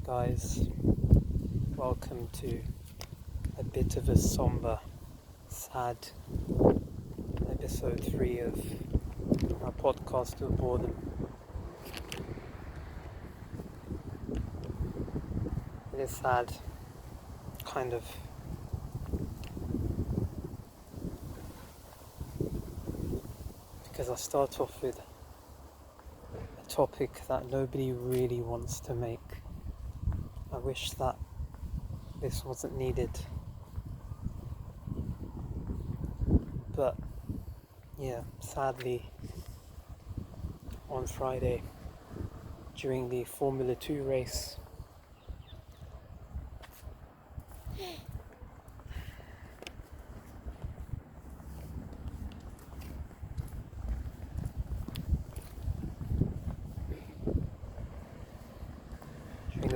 guys, welcome to a bit of a somber, sad episode 3 of our podcast of Boredom. It is sad, kind of, because I start off with a topic that nobody really wants to make. I wish that this wasn't needed, but yeah, sadly on Friday during the Formula 2 race,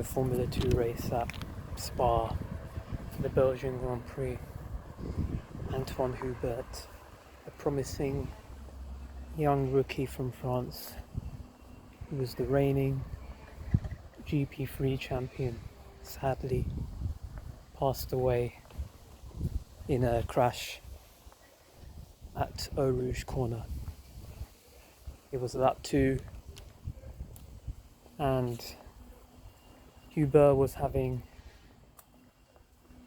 Formula 2 race at Spa for the Belgian Grand Prix, Anthoine Hubert, a promising young rookie from France who was the reigning GP3 champion, sadly passed away in a crash at Eau Rouge corner. It was lap 2 and Hubert was having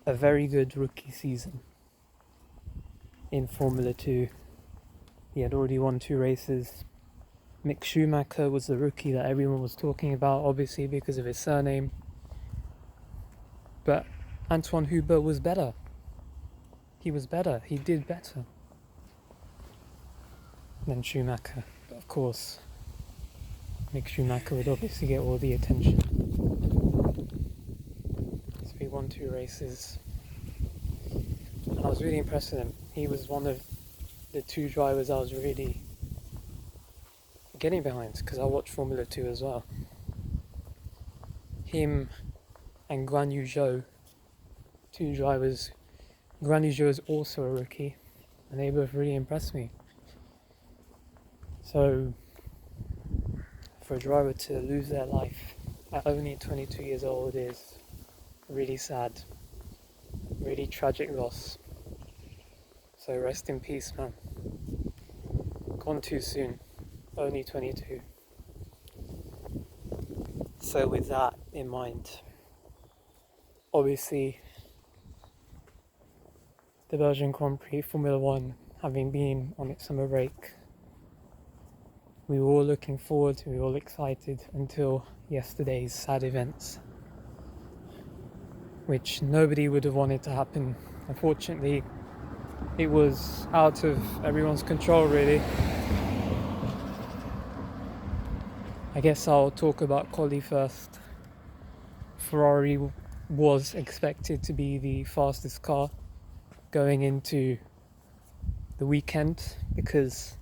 a very good rookie season in Formula 2. He had already won 2 races. Mick Schumacher was the rookie that everyone was talking about, obviously because of his surname. But Anthoine Hubert was better. He was better. He did better than Schumacher. But of course, Mick Schumacher would obviously get all the attention. He won 2 races and I was really impressed with him. He was one of the 2 drivers I was really getting behind because I watch Formula 2 as well. Him and Guan Yu Zhou, 2 drivers. Guan Yu Zhou is also a rookie and they both really impressed me. So for a driver to lose their life at only 22 years old is really sad, really tragic loss. So rest in peace, man. Gone too soon, only 22. So with that in mind, obviously the Belgian Grand Prix Formula 1 having been on its summer break, we were all looking forward, we were all excited until yesterday's sad events, which nobody would have wanted to happen. Unfortunately, it was out of everyone's control, really. I guess I'll talk about quali first. Ferrari was expected to be the fastest car going into the weekend because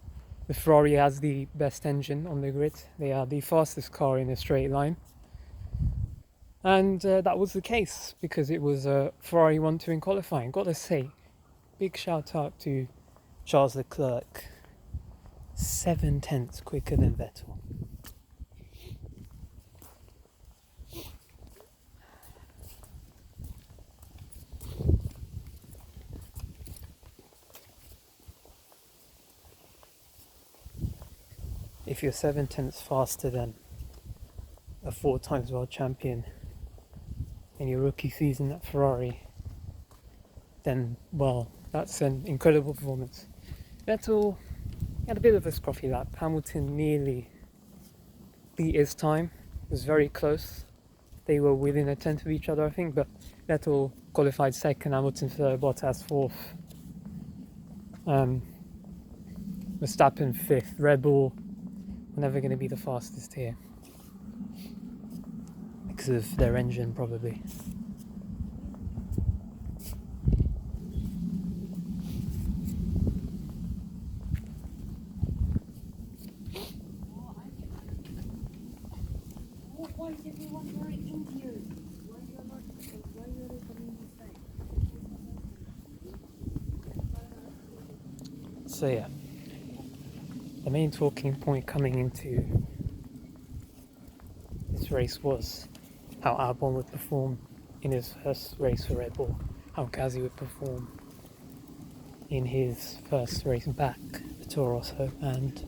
the Ferrari has the best engine on the grid. They are the fastest car in a straight line. And that was the case because it was Ferrari 1-2 in qualifying. Gotta say, big shout out to Charles Leclerc, 7/10 quicker than Vettel. If you're 7/10 faster than a 4 times world champion in your rookie season at Ferrari, then, well, that's an incredible performance. Vettel had a bit of a scruffy lap. Hamilton nearly beat his time. It was very close. They were within a tenth of each other, I think, but Vettel qualified 2nd, Hamilton 3rd, Bottas 4th. Verstappen 5th. Red Bull were never going to be the fastest here because of their engine, probably. Why is everyone very Indian? Why are they coming this side? So yeah, the main talking point coming into this race was how Albon would perform in his first race for Red Bull, how Gasly would perform in his first race back to Toro Rosso, and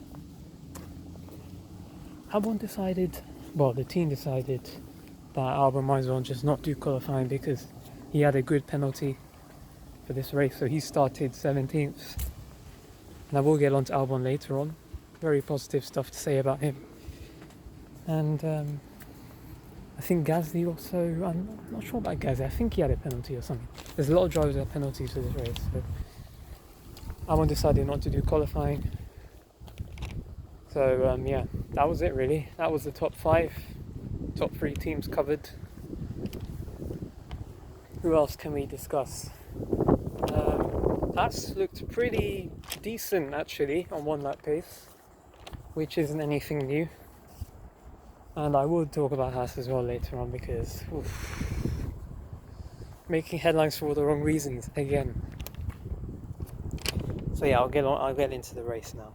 Albon decided, well, the team decided that Albon might as well just not do qualifying because he had a grid penalty for this race, so he started 17th. And I will get on to Albon later on. Very positive stuff to say about him. And I think Gasly also, I'm not sure about Gasly, I think he had a penalty or something. There's a lot of drivers that have penalties for this race, so Albon decided not to do qualifying. So yeah, that was it really. That was the top 5, top 3 teams covered. Who else can we discuss? Haas looked pretty decent actually on 1 lap pace, which isn't anything new. And I will talk about Haas as well later on because making headlines for all the wrong reasons again. So yeah, I'll get into the race now.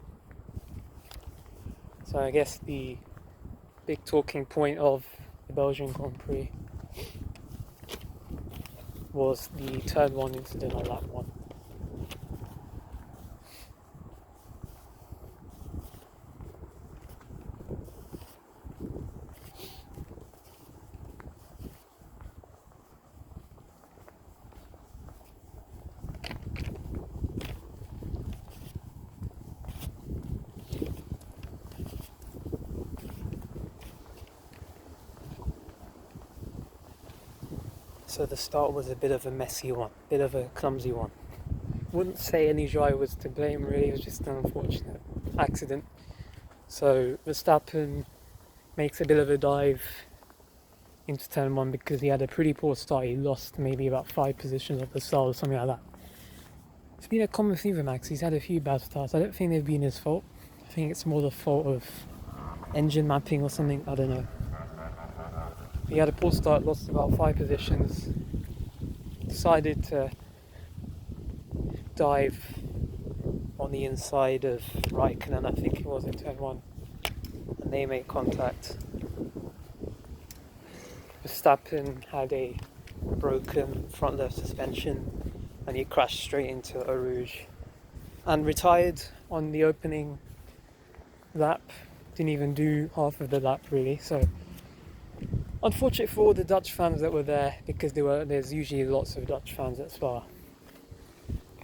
So I guess the big talking point of the Belgian Grand Prix was the turn 1 incident on lap 1. So the start was a bit of a messy one, bit of a clumsy one. Wouldn't say any driver was to blame really, it was just an unfortunate accident. So Verstappen makes a bit of a dive into turn 1 because he had a pretty poor start. He lost maybe about 5 positions at the start or something like that. It's been a common theme with Max, he's had a few bad starts. I don't think they've been his fault. I think it's more the fault of engine mapping or something, I don't know. He had a poor start, lost about 5 positions, decided to dive on the inside of Raikkonen, I think it was in turn 1, and they made contact. Verstappen had a broken front left suspension and he crashed straight into Eau Rouge and retired on the opening lap. Didn't even do half of the lap really, so unfortunate for all the Dutch fans that were there because there's usually lots of Dutch fans at Spa.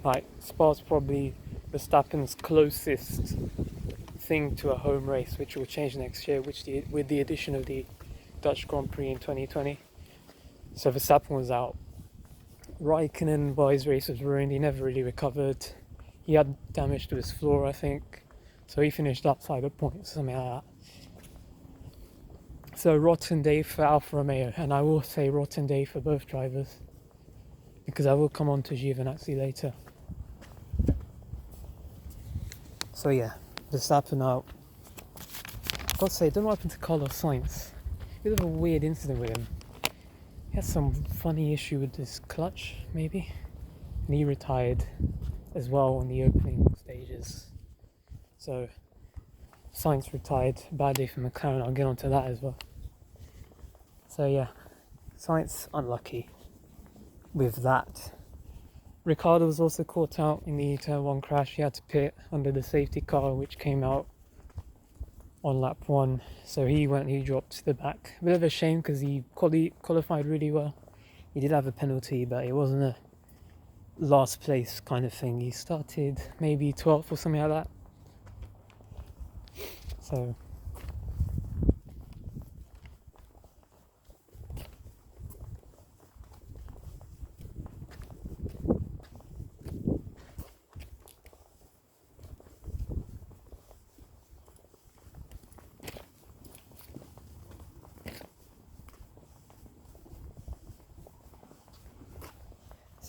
Like, Spa's probably Verstappen's closest thing to a home race, which will change next year, with the addition of the Dutch Grand Prix in 2020. So Verstappen was out. Raikkonen, well, his race was ruined, he never really recovered. He had damage to his floor, I think, so he finished outside the points, something like that. So rotten day for Alfa Romeo, and I will say rotten day for both drivers, because I will come on to Giovinazzi later. So yeah, Verstappen out. I've got to say, I don't know what happened to Carlos Sainz. Bit of a weird incident with him. He had some funny issue with his clutch, maybe, and he retired as well on the opening stages. So Sainz retired, bad day for McLaren, I'll get onto that as well. So yeah, Sainz unlucky with that. Ricciardo was also caught out in the turn 1 crash. He had to pit under the safety car which came out on lap 1, so he dropped to the back. A bit of a shame because he qualified really well. He did have a penalty, but it wasn't a last place kind of thing. He started maybe 12th or something like that.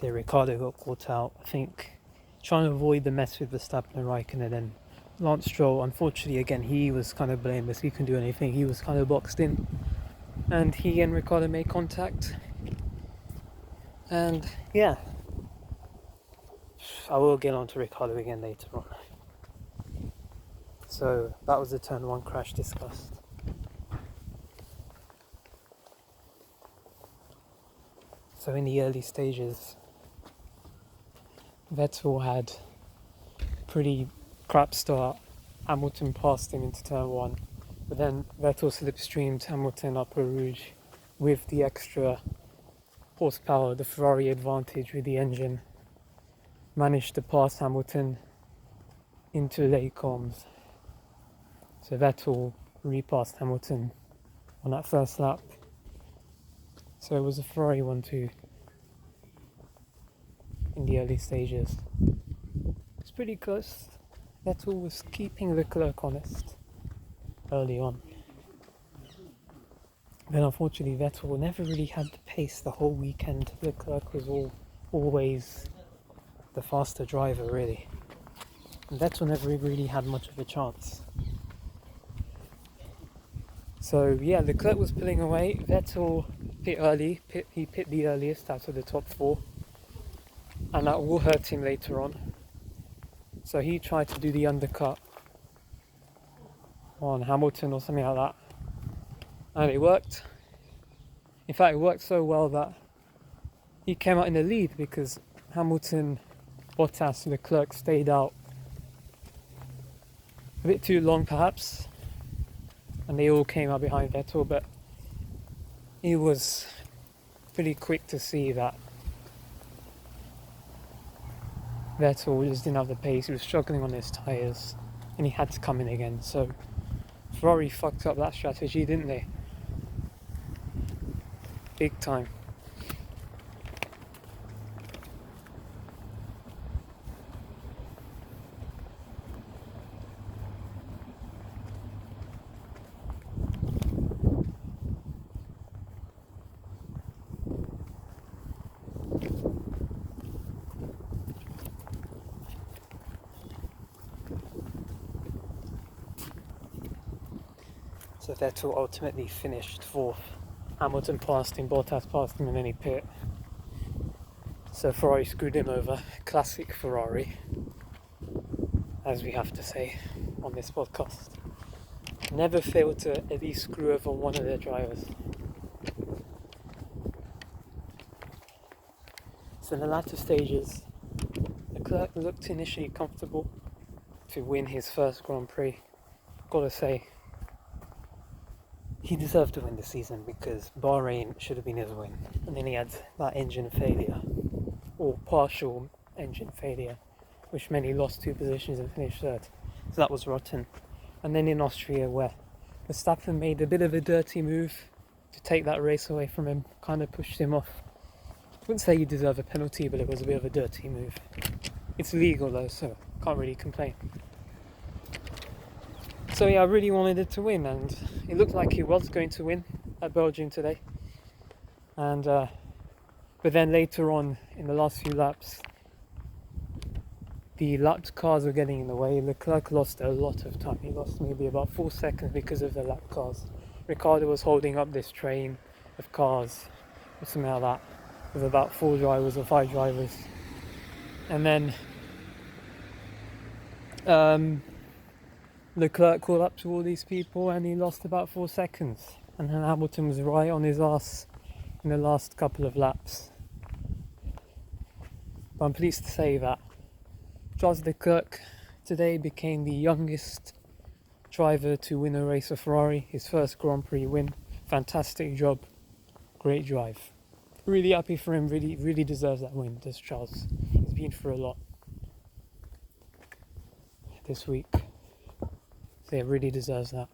So Ricciardo got caught out, I think, trying to avoid the mess with Verstappen and Raikkonen. And Lance Stroll, unfortunately, again, he was kind of blameless. He couldn't do anything. He was kind of boxed in, and he and Ricciardo made contact. And yeah, I will get on to Ricciardo again later on. So that was the turn 1 crash discussed. So in the early stages, Vettel had pretty crap start. Hamilton passed him into turn 1, but then Vettel slipstreamed Hamilton up Eau Rouge with the extra horsepower, the Ferrari advantage with the engine. Managed to pass Hamilton into Les Combes. So Vettel repassed Hamilton on that first lap. So it was a Ferrari 1-2 in the early stages. It's pretty close. Vettel was keeping Leclerc honest early on. Then unfortunately Vettel never really had the pace the whole weekend. Leclerc was always the faster driver really. And Vettel never really had much of a chance. So yeah, Leclerc was pulling away. Vettel pit early. He pit the earliest out of the top 4. And that will hurt him later on. So he tried to do the undercut on Hamilton or something like that. And it worked. In fact, it worked so well that he came out in the lead because Hamilton, Bottas, Leclerc stayed out a bit too long perhaps. And they all came out behind Vettel, but he was pretty quick to see that Vettel just didn't have the pace. He was struggling on his tyres and he had to come in again. So Ferrari fucked up that strategy, didn't they? Big time. So Vettel ultimately finished 4th. Hamilton passed him, Bottas passed him, and then he pit. So Ferrari screwed him over. Classic Ferrari, as we have to say on this podcast. Never fail to at least screw over one of their drivers. So in the latter stages, Leclerc looked initially comfortable to win his first Grand Prix. Gotta say, he deserved to win the season because Bahrain should have been his win. And then he had that engine failure, or partial engine failure, which meant he lost 2 positions and finished 3rd. So that was rotten. And then in Austria, where Verstappen made a bit of a dirty move to take that race away from him, kind of pushed him off. I wouldn't say you deserve a penalty, but it was a bit of a dirty move. It's legal though, so can't really complain. So yeah, I really wanted it to win, and it looked like he was going to win at Belgium today. And but then later on, in the last few laps, the lapped cars were getting in the way. Leclerc lost a lot of time. He lost maybe about 4 seconds because of the lapped cars. Ricciardo was holding up this train of cars, or something like that, with about 4 drivers or 5 drivers. And then Leclerc caught up to all these people and he lost about 4 seconds. And then Hamilton was right on his ass in the last couple of laps. But I'm pleased to say that Charles Leclerc today became the youngest driver to win a race of Ferrari, his first Grand Prix win. Fantastic job, great drive. Really happy for him, really deserves that win, does Charles. He's been through a lot this week. So yeah, really deserves that.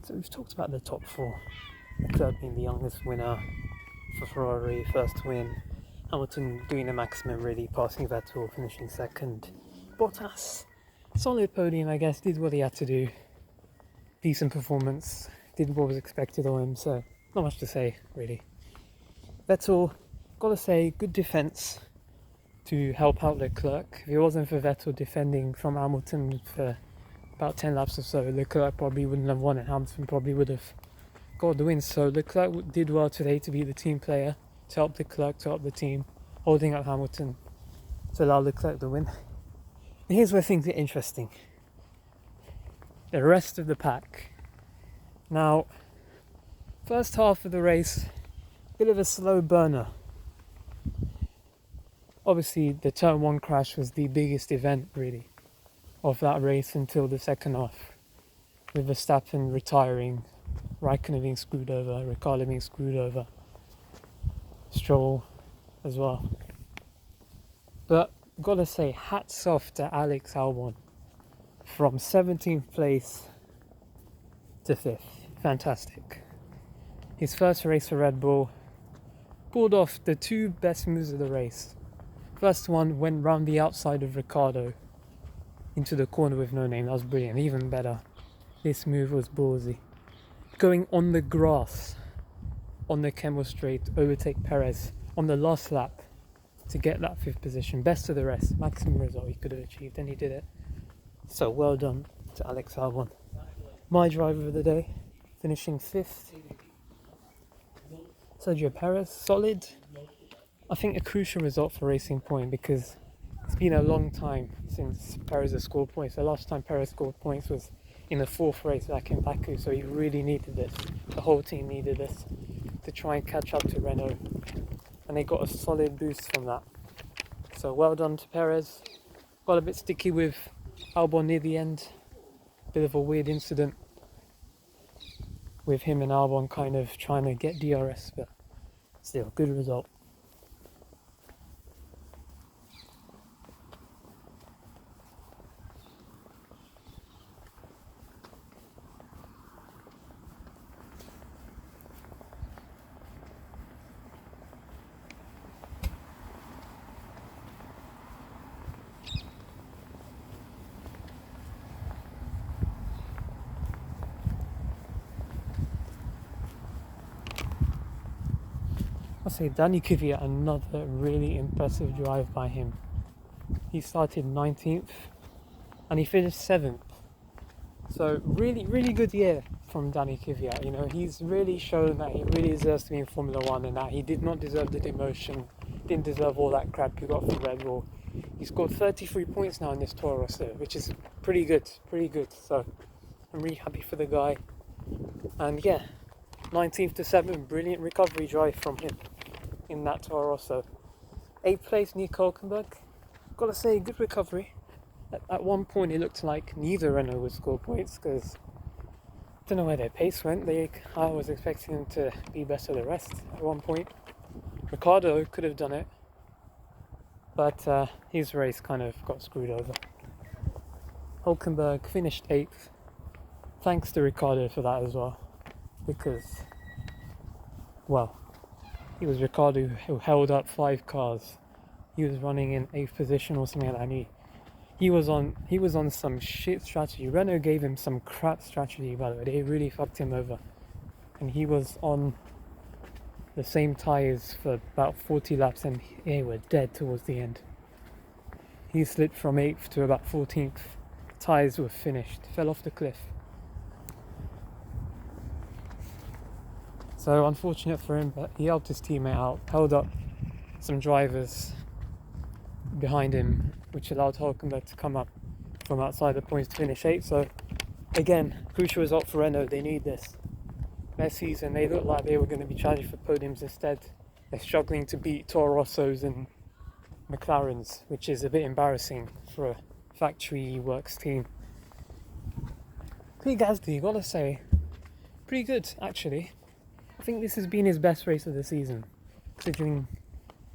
So we've talked about the top 4. Leclerc being the youngest winner for Ferrari, first win. Hamilton doing the maximum really, passing Vettel, finishing 2nd. Bottas solid podium, I guess. Did what he had to do. Decent performance. Did what was expected of him. So not much to say really. Vettel, gotta say, good defense to help out Leclerc. If it wasn't for Vettel defending from Hamilton for about 10 laps or so, Leclerc probably wouldn't have won, and Hamilton probably would have got the win. So Leclerc did well today to be the team player, to help Leclerc, to help the team, holding up Hamilton to allow Leclerc the win. And here's where things get interesting. The rest of the pack. Now, first half of the race, bit of a slow burner. Obviously, the turn 1 crash was the biggest event, really, of that race until the second half, with Verstappen retiring, Raikkonen being screwed over, Ricciardo being screwed over, Stroll as well. But gotta say, hats off to Alex Albon, from 17th place to 5th. Fantastic. His first race for Red Bull, pulled off the 2 best moves of the race. First one went round the outside of Ricciardo into the corner with no name. That was brilliant. Even better, this move was ballsy. Going on the grass on the Kemmel Straight, overtake Perez on the last lap to get that 5th position. Best of the rest, maximum result he could have achieved, and he did it. So well done to Alex Albon. My driver of the day, finishing 5th. Sergio Perez, solid. I think a crucial result for Racing Point, because it's been a long time since Perez has scored points. The last time Perez scored points was in the 4th race back in Baku, so he really needed this. The whole team needed this to try and catch up to Renault, and they got a solid boost from that. So well done to Perez. Got a bit sticky with Albon near the end. Bit of a weird incident with him and Albon kind of trying to get DRS, but still, good result. I'll say Danny Kvyat, another really impressive drive by him. He started 19th and he finished 7th. So really good year from Danny Kvyat. You know, he's really shown that he really deserves to be in Formula 1, and that he did not deserve the demotion, didn't deserve all that crap he got from Red Bull. He scored 33 points now in this Toro Rosso, which is pretty good. So I'm really happy for the guy. And yeah, 19th to 7th, brilliant recovery drive from him in that Toro Rosso. 8th place, Nico Hülkenberg. Gotta say, good recovery. At one point it looked like neither Renault would score points, because I don't know where their pace went. I was expecting them to be better than the rest at one point. Ricciardo could have done it, but his race kind of got screwed over. Hülkenberg finished 8th. Thanks to Ricciardo for that as well, because, well, it was Ricciardo who held up 5 cars. He was running in 8th position or something like that, and he was on some shit strategy. Renault gave him some crap strategy, by the way. They really fucked him over, and he was on the same tyres for about 40 laps, and they were dead towards the end. He slipped from 8th to about 14th. Tyres were finished, fell off the cliff. So unfortunate for him, but he helped his teammate out, held up some drivers behind him, which allowed Hülkenberg to come up from outside the points to finish 8th. So again, crucial result for Renault. They need this. Next season they looked like they were going to be challenging for podiums. Instead they're struggling to beat Toro Rossos and McLarens, which is a bit embarrassing for a factory works team. Pierre Gasly, gotta say, pretty good actually. I think this has been his best race of the season, considering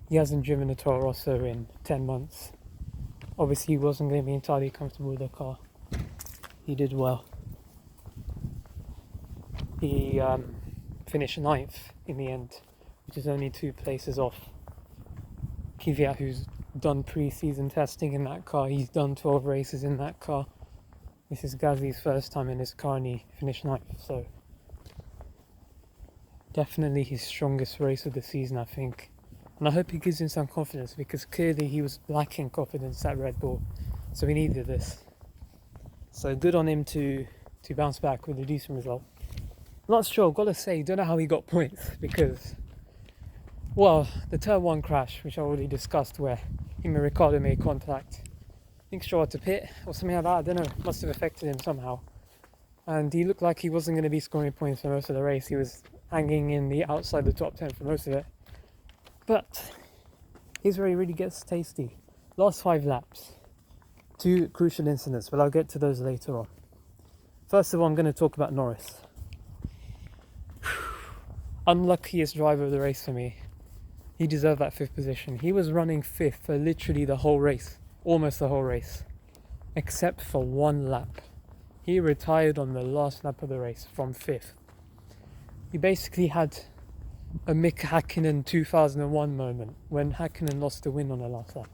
he hasn't driven a Toro Rosso in 10 months. Obviously he wasn't going to be entirely comfortable with the car. He did well. He finished 9th in the end, which is only 2 places off Kvyat, who's done pre-season testing in that car. He's done 12 races in that car. This is Gasly's first time in his car and he finished 9th, so definitely his strongest race of the season, I think. And I hope he gives him some confidence, because clearly he was lacking confidence at Red Bull, so he needed this. So good on him to bounce back with a decent result. Not sure, I've got to say, don't know how he got points, because, well, the turn 1 crash, which I already discussed, where him and Ricciardo made contact. I think Stroll had to pit or something like that, I don't know, must have affected him somehow. And he looked like he wasn't going to be scoring points for most of the race. He was hanging in the outside the top 10 for most of it. But here's where he really gets tasty. Last 5 laps. 2 crucial incidents, but I'll get to those later on. First of all, I'm going to talk about Norris. Unluckiest driver of the race for me. He deserved that 5th position. He was running 5th for literally the whole race. Almost the whole race. Except for 1 lap. He retired on the last lap of the race from 5th. He basically had a Mick Häkkinen 2001 moment when Häkkinen lost the win on the last lap.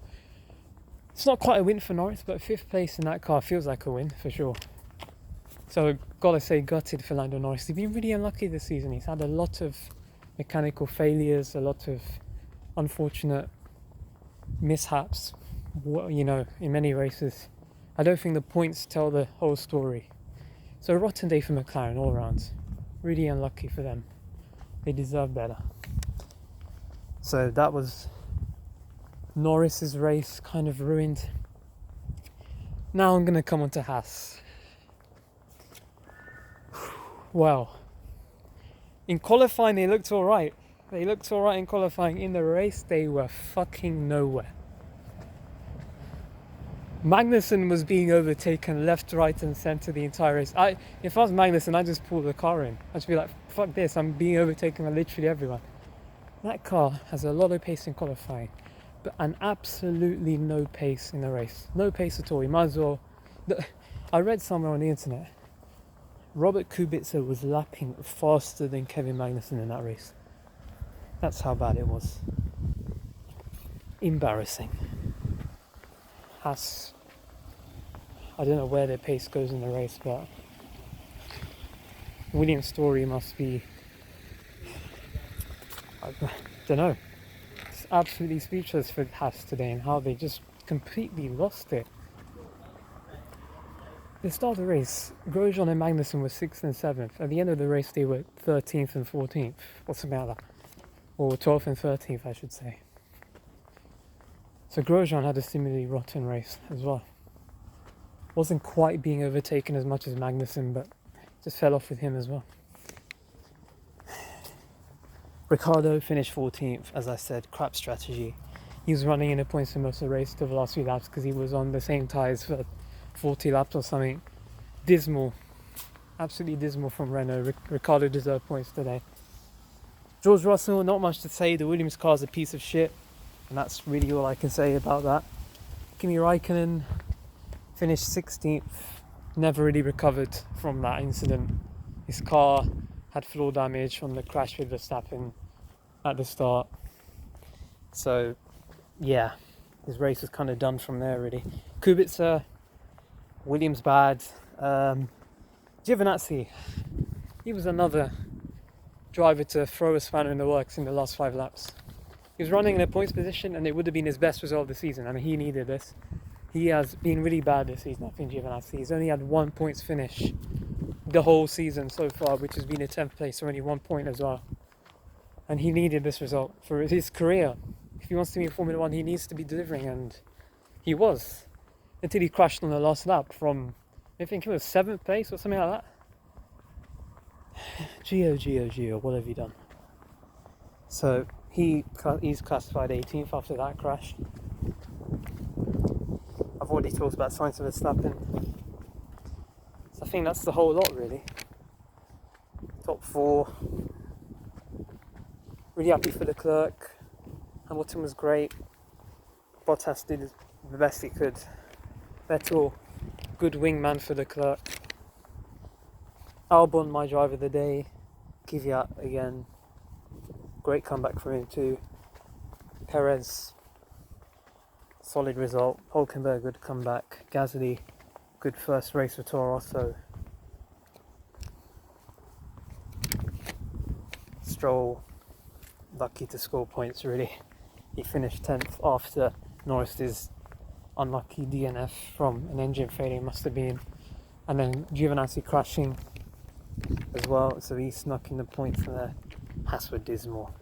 It's not quite a win for Norris, but 5th place in that car feels like a win for sure. So gotta say, gutted for Lando Norris. He's been really unlucky this season. He's had a lot of mechanical failures, a lot of unfortunate mishaps, you know, in many races. I don't think the points tell the whole story. So a rotten day for McLaren all round. Really unlucky for them. They deserve better. So that was Norris's race, kind of ruined. Now I'm going to come on to Haas. Well, in qualifying they looked alright. They looked alright in qualifying. In the race they were fucking nowhere. Magnussen was being overtaken left, right and centre the entire race. If I was Magnussen, I'd just pull the car in. I'd just be like, fuck this, I'm being overtaken by literally everyone. That car has a lot of pace in qualifying, but an absolutely no pace in the race. No pace at all. You might as well... I read somewhere on the internet, Robert Kubica was lapping faster than Kevin Magnussen in that race. That's how bad it was. Embarrassing. Haas, I don't know where their pace goes in the race, but Williams' story must be, I don't know, it's absolutely speechless for Haas today and how they just completely lost it. At the start of the race, Grosjean and Magnussen were 6th and 7th. At the end of the race they were 13th and 14th, or something like that. Or 12th and 13th, I should say. So Grosjean had a similarly rotten race as well. Wasn't quite being overtaken as much as Magnussen, but just fell off with him as well. Ricciardo finished 14th, as I said, crap strategy. He was running in the points for most of the race to the last few laps because he was on the same tyres for 40 laps or something. Dismal. Absolutely dismal from Renault. Ricciardo deserved points today. George Russell, not much to say. The Williams car's a piece of shit. And that's really all I can say about that. Kimi Räikkönen finished 16th. Never really recovered from that incident. His car had floor damage from the crash with Verstappen at the start. So, yeah, his race was kind of done from there, really. Kubica, Williams bad. Giovinazzi, he was another driver to throw a spanner in the works in the last 5 laps. He was running in a points position and it would have been his best result of the season. I mean, he needed this. He has been really bad this season, I think, Giovinazzi. He's only had 1 points finish the whole season so far, which has been a 10th place, so only 1 point as well. And he needed this result for his career. If he wants to be in Formula 1, he needs to be delivering, and he was. Until he crashed on the last lap from, I think it was 7th place or something like that. Gio, what have you done? So he's classified 18th after that crash. I've already talked about Sainz and Verstappen. So I think that's the whole lot, really. Top 4. Really happy for Leclerc. Hamilton was great. Bottas did the best he could. Vettel, good wingman for Leclerc. Albon, my driver of the day. Kvyat again. Great comeback from him too. Perez, solid result. Hulkenberg, good comeback. Gasly, good first race for Toro Rosso. Stroll, lucky to score points really. He finished 10th after Norris's unlucky DNF from an engine failure, must have been. And then Giovinazzi crashing as well, so he snuck in the points there. Haas were dismal.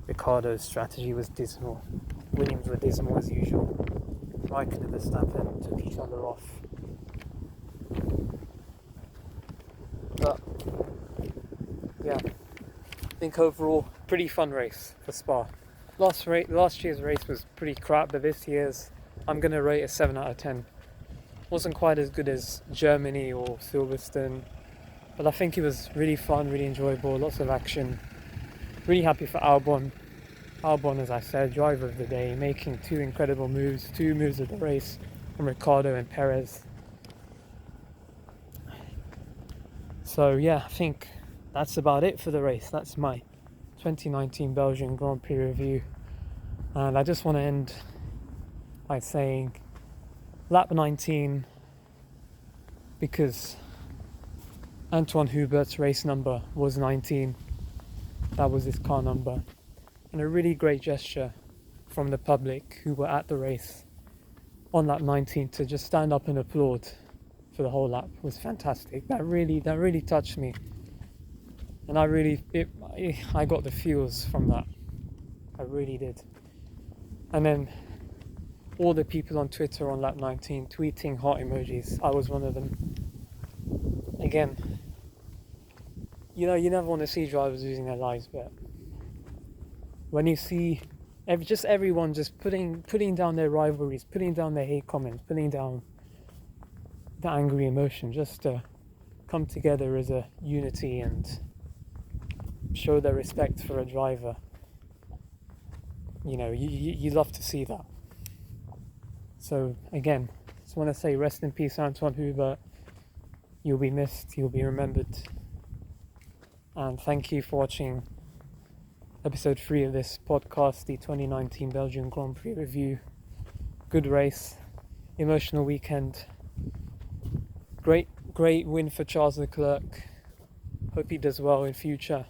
Ricciardo's strategy was dismal. Williams were dismal as usual. Raikkonen and Verstappen took each other off. But yeah, I think overall pretty fun race for Spa. Last year's race was pretty crap, but this year's I'm gonna rate a 7 out of 10. Wasn't quite as good as Germany or Silverstone, but I think it was really fun, really enjoyable, lots of action. Really happy for Albon. Albon, as I said, driver of the day, making two incredible moves, 2 moves of the race from Ricciardo and Perez. So yeah, I think that's about it for the race. That's my 2019 Belgian Grand Prix review. And I just want to end by saying lap 19, because Anthoine Hubert's race number was 19. That was his car number. And a really great gesture from the public who were at the race on lap 19 to just stand up and applaud for the whole lap was fantastic. That really touched me. And I got the feels from that. I really did. And then all the people on Twitter on lap 19 tweeting heart emojis. I was one of them. Again, you never want to see drivers losing their lives, but when you see everyone just putting down their rivalries, putting down their hate comments, putting down the angry emotion, just to come together as a unity and show their respect for a driver, you love to see that. So again, just want to say rest in peace, Anthoine Hubert. You'll be missed, you'll be remembered. And thank you for watching episode 3 of this podcast, the 2019 Belgian Grand Prix review. Good race, emotional weekend. Great win for Charles Leclerc. Hope he does well in future.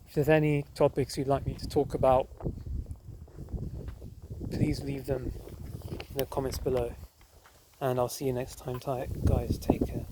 If there's any topics you'd like me to talk about, please leave them in the comments below. And I'll see you next time, guys. Take care.